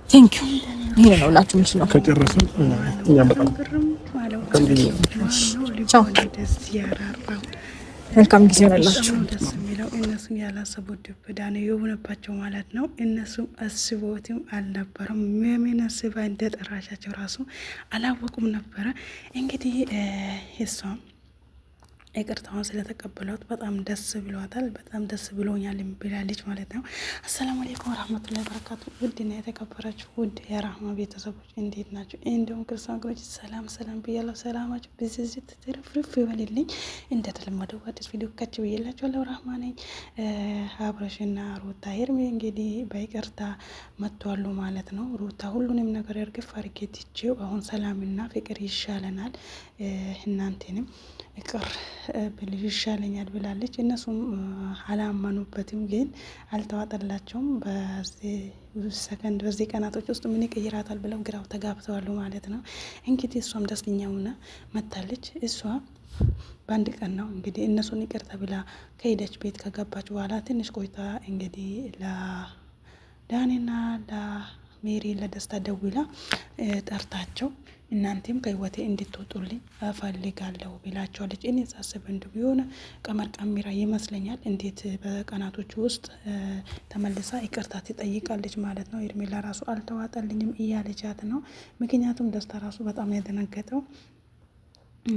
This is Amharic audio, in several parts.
ቴንክ ዩ። ይሄ ነው ላችሁ ምችለው። ከጨረስን እኛም በጣም ቻው፣ መልካም ጊዜ ሆነላችሁ። ደስ የሚለው እነሱም ያላሰቡት ዱብዳ ነው የሆነባቸው ማለት ነው። እነሱም አስቦትም አልነበረም። ምን አስባ እንደጠራሻቸው ራሱ አላወቁም ነበረ። እንግዲህ እሷም ይቅርታውን ስለተቀበሏት በጣም ደስ ብሏታል። በጣም ደስ ብሎኛል ብላለች ማለት ነው። አሰላሙ አለይኩም ወራህመቱላሂ ወበረካቱ። ውድና የተከበራችሁ ውድ የራህማ ቤተሰቦች እንዴት ናቸው? እንዲሁም ክርስቲያኖች ሰላም ሰላም ብያለሁ። ሰላማችሁ ብዝዝት ትርፍርፍ ይበልልኝ። እንደተለመደው አዲስ ቪዲዮ ከች ብዬላችኋለሁ። ራህማ ነኝ። አብረሽና ሩታ ሄርሜ እንግዲህ በይቅርታ መጥቷሉ ማለት ነው። ሩታ ሁሉንም ነገር እርግፍ አድርጌ ትቼው አሁን ሰላምና ፍቅር ይሻለናል፣ እናንተንም ይቅር ብልሽ ይሻለኛል ብላለች። እነሱም አላመኑበትም፣ ግን አልተዋጠላቸውም። በዚህ ሰከንድ በዚህ ቀናቶች ውስጥ ምን ይቀይራታል ብለው ግራው ተጋብተዋሉ ማለት ነው። እንግዲህ እሷም ደስተኛውና መታለች። እሷ በአንድ ቀን ነው እንግዲህ እነሱን ይቅርታ ብላ ከሄደች ቤት ከገባች በኋላ ትንሽ ቆይታ እንግዲህ ለዳኔና ለሜሪ ለደስታ ደውላ ጠርታቸው እናንተም ከህይወቴ እንድትወጡልኝ እፈልጋለሁ ብላቸዋለች። እኔ ሳስብ እንዲሁ የሆነ ቀመር ቀሚራ ይመስለኛል። እንዴት በቀናቶች ውስጥ ተመልሳ ይቅርታ ትጠይቃለች ማለት ነው። ሄርሜላ ራሱ አልተዋጠልኝም እያለቻት ነው። ምክንያቱም ደስታ ራሱ በጣም ያደነገጠው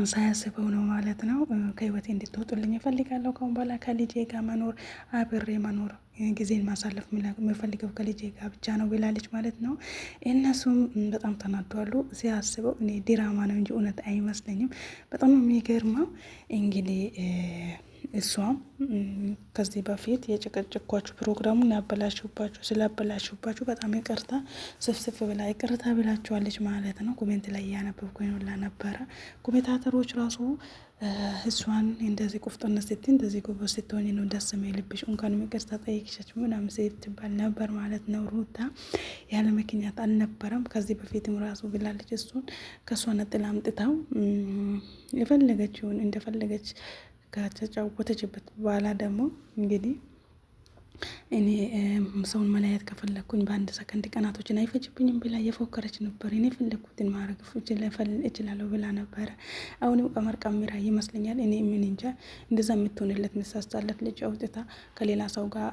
ሳያስበው ነው ማለት ነው። ከህይወቴ እንድትወጡልኝ እፈልጋለሁ። ከአሁን በኋላ ከልጄ ጋር መኖር አብሬ መኖር ጊዜን ማሳለፍ የምፈልገው ከልጄ ጋር ብቻ ነው ብላለች ማለት ነው። እነሱም በጣም ተናደዋሉ። ሲያስበው እኔ ድራማ ነው እንጂ እውነት አይመስለኝም። በጣም የሚገርመው እንግዲህ እሷም ከዚህ በፊት የጭቅጭኳችሁ ፕሮግራሙን ያበላሽባችሁ ስላበላሽባችሁ በጣም ይቅርታ ስፍስፍ ብላ ይቅርታ ብላችኋለች ማለት ነው። ኮሜንት ላይ እያነበብኩኝ ሁላ ነበረ። ኮሜንታተሮች ራሱ እሷን እንደዚህ ቁፍጥና ስትይ እንደዚህ ጎበዝ ስትሆኝ ነው ደስ የሚልብሽ፣ እንኳን ይቅርታ ጠይቅሻችሁ ምናምን ስትባል ነበር ማለት ነው። ሩታ ያለ ምክንያት አልነበረም። ከዚህ በፊትም ራሱ ብላለች። እሱን ከእሷ ነጥላ አምጥታው የፈለገችውን እንደፈለገች ከተጫወተችበት በኋላ ደግሞ እንግዲህ እኔ ሰውን መለያየት ከፈለኩኝ በአንድ ሰከንድ ቀናቶችን አይፈጅብኝም ብላ እየፎከረች ነበር። እኔ ፈለኩትን ማድረግ እችላለሁ ብላ ነበረ። አሁንም ቀመር ቀሚራ ይመስለኛል። እኔ ምን እንጃ እንደዛ የምትሆንለት ምሳሳለት ልጅ አውጥታ ከሌላ ሰው ጋር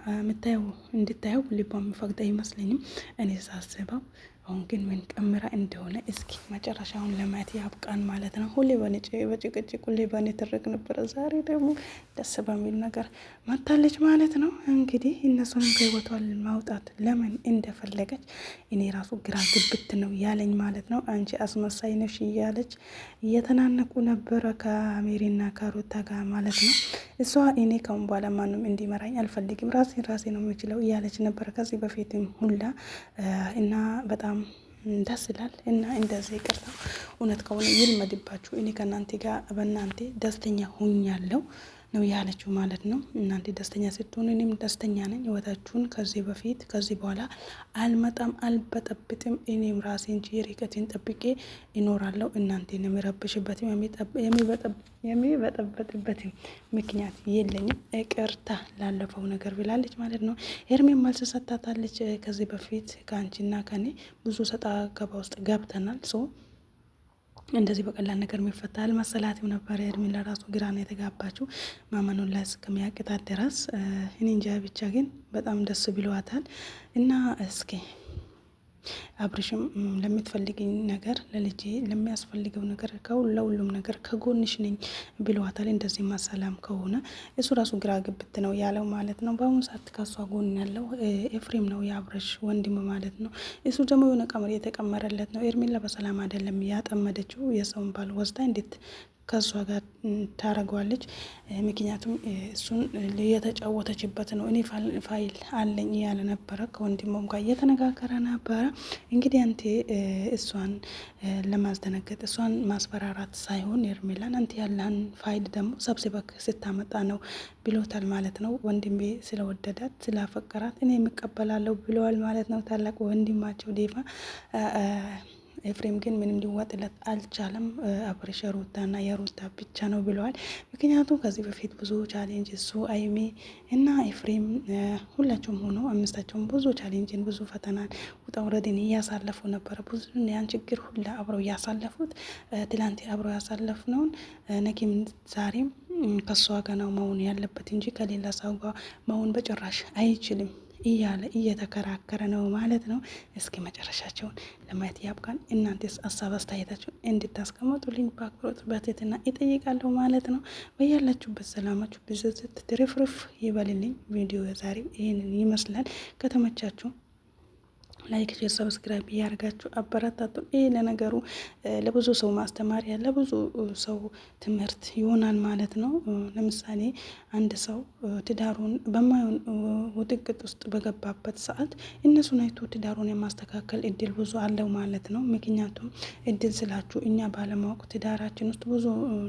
እንድታየው ልቧ የሚፈቅደ አይመስለኝም እኔ ሳስበው። አሁን ግን ምን ቀምራ እንደሆነ እስኪ መጨረሻውን ለማየት ያብቃን ማለት ነው። ሁሌ በጭቅጭቅ ሁሌ በንትርክ ነበረ። ዛሬ ደግሞ ደስ በሚል ነገር መታለች ማለት ነው። እንግዲህ እነሱንም ከህይወቷ ማውጣት ለምን እንደፈለገች እኔ ራሱ ግራ ግብት ነው ያለኝ ማለት ነው። አንቺ አስመሳይ ነሽ እያለች እየተናነቁ ነበረ ከሜሪና ከሩታ ጋር ማለት ነው። እሷ እኔ ካሁን በኋላ ማንም እንዲመራኝ አልፈልግም፣ ራሴ ነው የምችለው እያለች ነበረ ከዚህ በፊትም ሁላ እና በጣም ደስ ይላል። እና እንደዚህ ይቅርታ እውነት ከሆነ ይልመድባችሁ። እኔ ከእናንተ ጋር በእናንተ ደስተኛ ሁኛለሁ ነው ያለችው ማለት ነው። እናንተ ደስተኛ ስትሆኑ እኔም ደስተኛ ነኝ። ህይወታችሁን ከዚህ በኋላ አልመጣም፣ አልበጠብጥም። እኔም ራሴን እንጂ ርቀቴን ጠብቄ ይኖራለሁ። እናንተን የሚረብሽበትም የሚበጠበጥበትም ምክንያት የለኝም። ይቅርታ ላለፈው ነገር ብላለች ማለት ነው። ሄርሜን መልስ ሰጥታታለች። ከዚህ በፊት ከአንቺና ከኔ ብዙ ሰጣ ገባ ውስጥ ገብተናል። እንደዚህ በቀላል ነገር የሚፈታ አልመሰላትም ነበር። ሄርሜላ ለራሱ ግራ ነው የተጋባችው ማመኑን ላይ እስከሚያቅታት ድረስ። እኔ እንጃ ብቻ ግን በጣም ደስ ብሏታል። እና እስኪ አብርሽም ለምትፈልገኝ ነገር ለልጄ ለሚያስፈልገው ነገር ለሁሉም ነገር ከጎንሽ ነኝ ብሏታል። እንደዚህ ማሰላም ከሆነ እሱ ራሱ ግራ ግብት ነው ያለው ማለት ነው። በአሁኑ ሰዓት ከሷ ጎን ያለው ኤፍሬም ነው የአብርሽ ወንድም ማለት ነው። እሱ ደግሞ የሆነ ቀመር የተቀመረለት ነው። ሄርሜላ በሰላም አይደለም ያጠመደችው። የሰውን ባል ወስዳ እንዴት ከሷ ጋር ታረገዋለች? ምክንያቱም እሱን የተጫወተችበት ነው። እኔ ፋይል አለኝ እያለ ነበረ። ከወንድሞም ጋር እየተነጋገረ ነበረ። እንግዲህ አንተ እሷን ለማስደነገጥ እሷን ማስፈራራት ሳይሆን ሄርሜላን አንተ ያለህን ፋይል ደግሞ ሰብስበክ ስታመጣ ነው ብሎታል ማለት ነው። ወንድሜ ስለወደዳት ስላፈቀራት እኔ የምቀበላለሁ ብለዋል ማለት ነው። ታላቅ ወንድማቸው ዴቫ ኤፍሬም ግን ምንም ሊዋጥለት አልቻለም። አብርሽ የሩታና የሩታ ብቻ ነው ብለዋል። ምክንያቱም ከዚህ በፊት ብዙ ቻሌንጅ እሱ አይሜ እና ኤፍሬም ሁላቸውም ሆኖ አምስታቸውም ብዙ ቻሌንጅን ብዙ ፈተናን ውጣ ውረድን እያሳለፉ ነበረ። ብዙ ያን ችግር ሁላ አብረው እያሳለፉት ትላንት አብረው ያሳለፍነውን ነገም ዛሬም ከሷ ጋር ነው መሆን ያለበት እንጂ ከሌላ ሰው ጋር መሆን በጭራሽ አይችልም እያለ እየተከራከረ ነው ማለት ነው። እስኪ መጨረሻቸውን ለማየት ያብቃን። እናንተስ ሀሳብ አስተያየታችሁን እንድታስቀምጡልኝ በአክብሮት በትህትና ይጠይቃለሁ ማለት ነው። በያላችሁበት ሰላማችሁ ብዝዝት ትርፍርፍ ይበልልኝ። ቪዲዮ ዛሬ ይህንን ይመስላል። ከተመቻችሁ ላይክ፣ ሼር፣ ሰብስክራይብ እያደረጋችሁ አበረታቱ። ይህ ለነገሩ ለብዙ ሰው ማስተማሪያ ለብዙ ሰው ትምህርት ይሆናል ማለት ነው። ለምሳሌ አንድ ሰው ትዳሩን በማይሆን ውጥቅጥ ውስጥ በገባበት ሰዓት እነሱን አይቶ ትዳሩን የማስተካከል እድል ብዙ አለው ማለት ነው። ምክንያቱም እድል ስላችሁ እኛ ባለማወቅ ትዳራችን ውስጥ ብዙ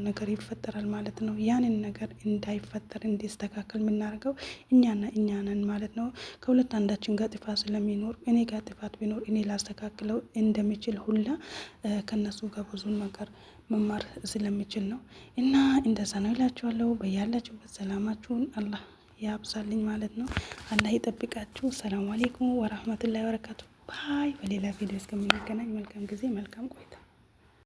ነገር ይፈጠራል ማለት ነው። ያንን ነገር እንዳይፈጠር እንዲስተካከል የምናደርገው እኛና እኛ ነን ማለት ነው። ከሁለት አንዳችን ጋር ጥፋት ስለሚኖር እኔ ጋር ጥፋት ቢኖር እኔ ላስተካክለው እንደሚችል ሁላ ከነሱ ጋር ብዙ ነገር መማር ስለሚችል ነው። እና እንደዛ ነው ይላችኋለሁ። በያላችሁበት ሰላማችሁን አላህ ያብዛልኝ ማለት ነው። አላህ ይጠብቃችሁ። ሰላም አለይኩም ወራህመቱላሂ ወበረካቱ። ባይ። በሌላ ቪዲዮ እስከምንገናኝ መልካም ጊዜ፣ መልካም ቆይታ